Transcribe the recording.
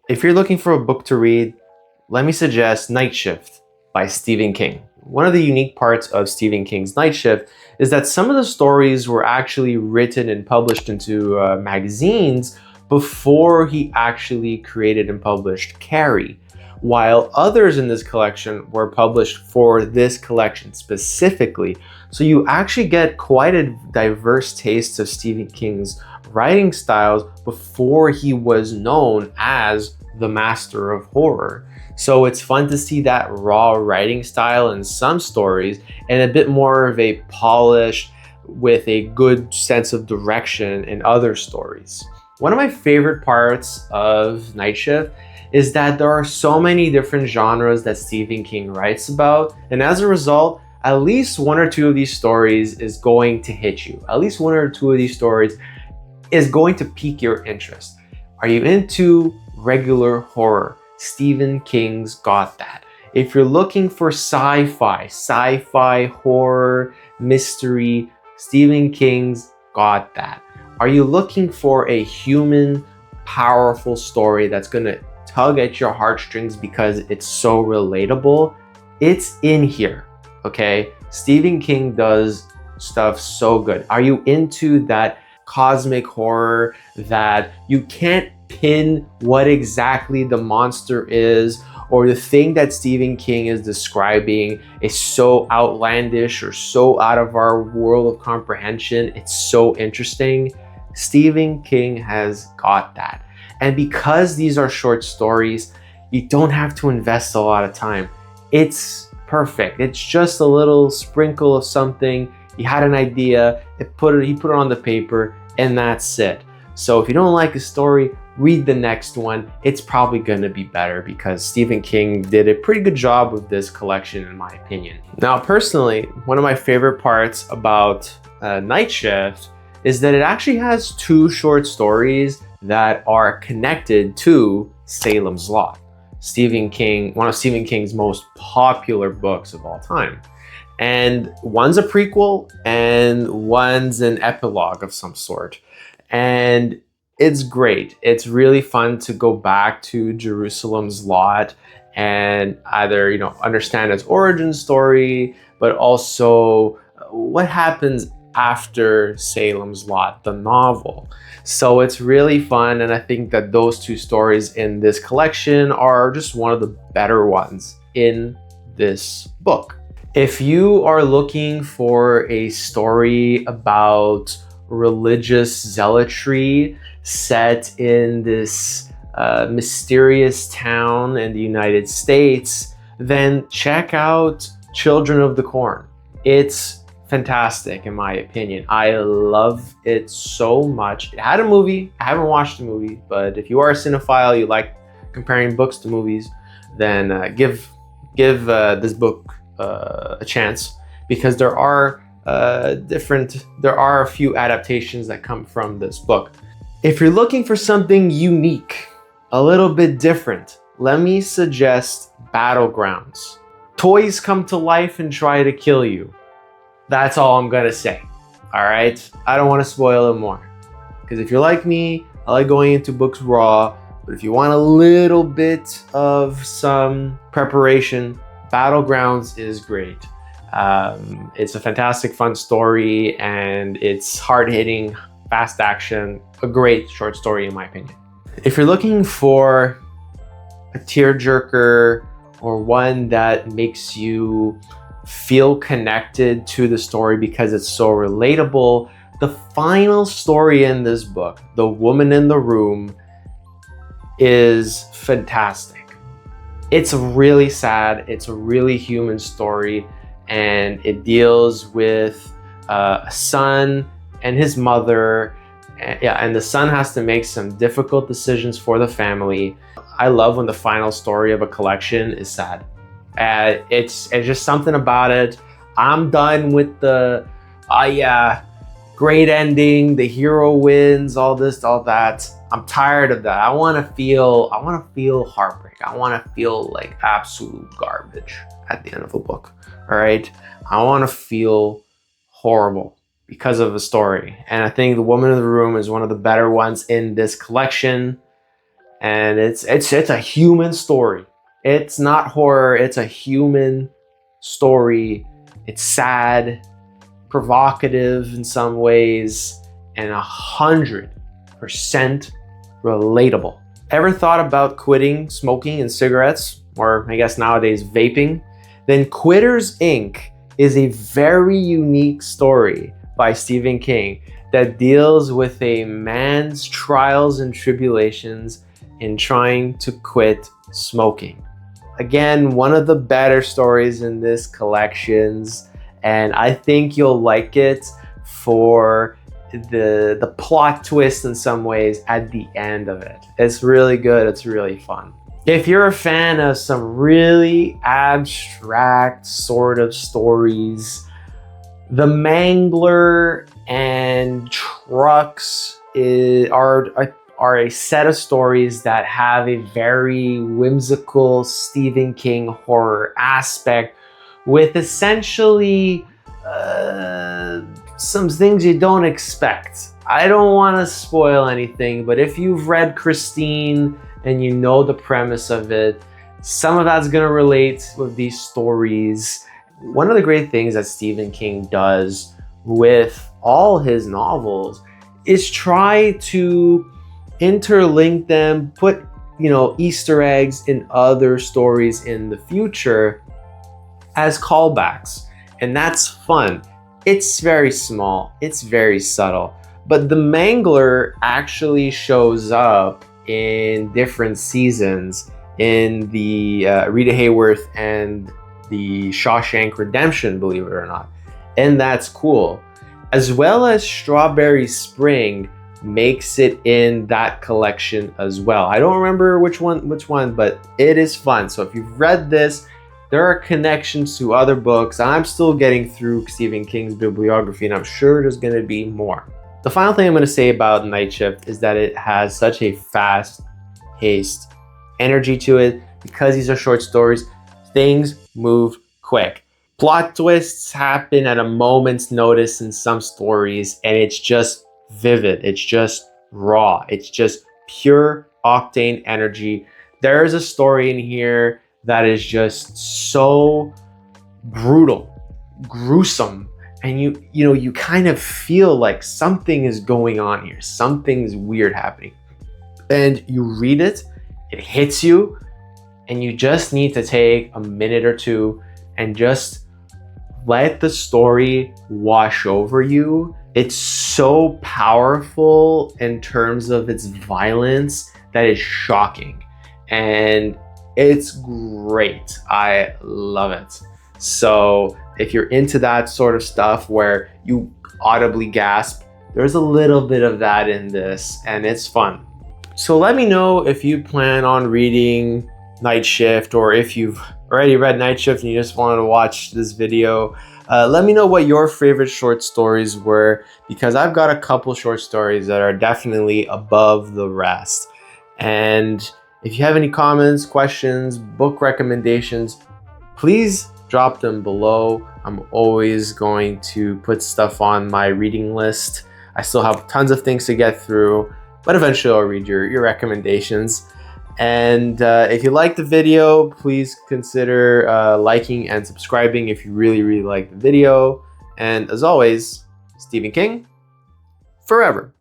If you're looking for a book to read, let me suggest Night Shift by Stephen King. One of the unique parts of Stephen King's Night Shift is that some of the stories were actually written and published into magazines before he actually created and published Carrie, while others in this collection were published for this collection specifically. So you actually get quite a diverse taste of Stephen King's writing styles before he was known as the master of horror. So it's fun to see that raw writing style in some stories and a bit more of a polished with a good sense of direction in other stories. One of my favorite parts of Night Shift is that there are so many different genres that Stephen King writes about, and as a result, at least one or two of these stories is going to hit you. At least one or two of these stories is going to pique your interest. Are you into regular horror? Stephen King's got that. If you're looking for sci-fi, horror, mystery, Stephen King's got that. Are you looking for a human, powerful story that's gonna tug at your heartstrings because it's so relatable? It's in here, okay? Stephen King does stuff so good. Are you into that cosmic horror that you can't pin what exactly the monster is, or the thing that Stephen King is describing is so outlandish or so out of our world of comprehension? It's so interesting. Stephen King has got that. And because these are short stories, you don't have to invest a lot of time. It's perfect. It's just a little sprinkle of something. He had an idea, he put it on the paper, and that's it. So if you don't like a story, read the next one. It's probably gonna be better because Stephen King did a pretty good job with this collection, in my opinion. Now, personally, one of my favorite parts about Night Shift is that it actually has two short stories that are connected to Salem's Lot. Stephen King, one of Stephen King's most popular books of all time. And one's a prequel and one's an epilogue of some sort. And it's great. It's really fun to go back to Jerusalem's Lot and either, understand its origin story, but also what happens after Salem's Lot, the novel. So it's really fun, and I think that those two stories in this collection are just one of the better ones in this book. If you are looking for a story about religious zealotry set in this mysterious town in the United States, then check out Children of the Corn. It's fantastic, in my opinion. I love it so much. It had a movie. I haven't watched the movie, but if you are a cinephile, you like comparing books to movies, then give this book a chance, because there are a few adaptations that come from this book. If you're looking for something unique, a little bit different, let me suggest Battlegrounds. Toys come to life and try to kill you. That's all I'm gonna say. All right, I don't want to spoil it more, because if you're like me, I like going into books raw. But if you want a little bit of some preparation, Battlegrounds is great. It's a fantastic, fun story, and it's hard-hitting, fast action, a great short story in my opinion. If you're looking for a tearjerker or one that makes you feel connected to the story because it's so relatable, the final story in this book, The Woman in the Room, is fantastic. It's really sad, it's a really human story, and it deals with a son and his mother, and the son has to make some difficult decisions for the family. I love when the final story of a collection is sad. It's just something about it. I'm done with the great ending, the hero wins, all this, all that. I'm tired of that. I want to feel heartbreak. I want to feel like absolute garbage at the end of a book. All right, I want to feel horrible because of the story, and I think The Woman in the Room is one of the better ones in this collection. and it's a human story. It's not horror, it's a human story. It's sad, provocative in some ways, and 100% relatable. Ever thought about quitting smoking and cigarettes, or I guess nowadays vaping? Then Quitters Inc. is a very unique story by Stephen King that deals with a man's trials and tribulations in trying to quit smoking. Again, one of the better stories in this collections, and I think you'll like it for the plot twist in some ways at the end of it. It's really good, it's really fun. If you're a fan of some really abstract sort of stories, The Mangler and Trucks are a set of stories that have a very whimsical Stephen King horror aspect with essentially some things you don't expect. I don't want to spoil anything, but if you've read Christine and you know the premise of it, some of that's going to relate with these stories. One of the great things that Stephen King does with all his novels is try to interlink them, put, Easter eggs in other stories in the future as callbacks. And that's fun. It's very small, it's very subtle, but the Mangler actually shows up in different seasons in the Rita Hayworth and the Shawshank Redemption, believe it or not. And that's cool. As well as Strawberry Spring makes it in that collection as well. I don't remember which one, but it is fun. So if you've read this, there are connections to other books. I'm still getting through Stephen King's bibliography, and I'm sure there's going to be more. The final thing I'm going to say about Night Shift is that it has such a fast-paced energy to it. Because these are short stories, things move quick. Plot twists happen at a moment's notice in some stories, and it's just vivid. It's just raw. It's just pure octane energy. There is a story in here that is just so brutal, gruesome, and you kind of feel like something is going on here. Something's weird happening. And you read it, it hits you, and you just need to take a minute or two and just let the story wash over you. It's so powerful in terms of its violence that is shocking. And it's great. I love it. So if you're into that sort of stuff where you audibly gasp, there's a little bit of that in this, and it's fun. So let me know if you plan on reading Night Shift, or if you've already read Night Shift and you just wanted to watch this video. Let me know what your favorite short stories were, because I've got a couple short stories that are definitely above the rest. And if you have any comments, questions, book recommendations, please drop them below. I'm always going to put stuff on my reading list. I still have tons of things to get through, but eventually I'll read your recommendations. And if you liked the video, please consider liking and subscribing if you really, really like the video. And as always, Stephen King, forever.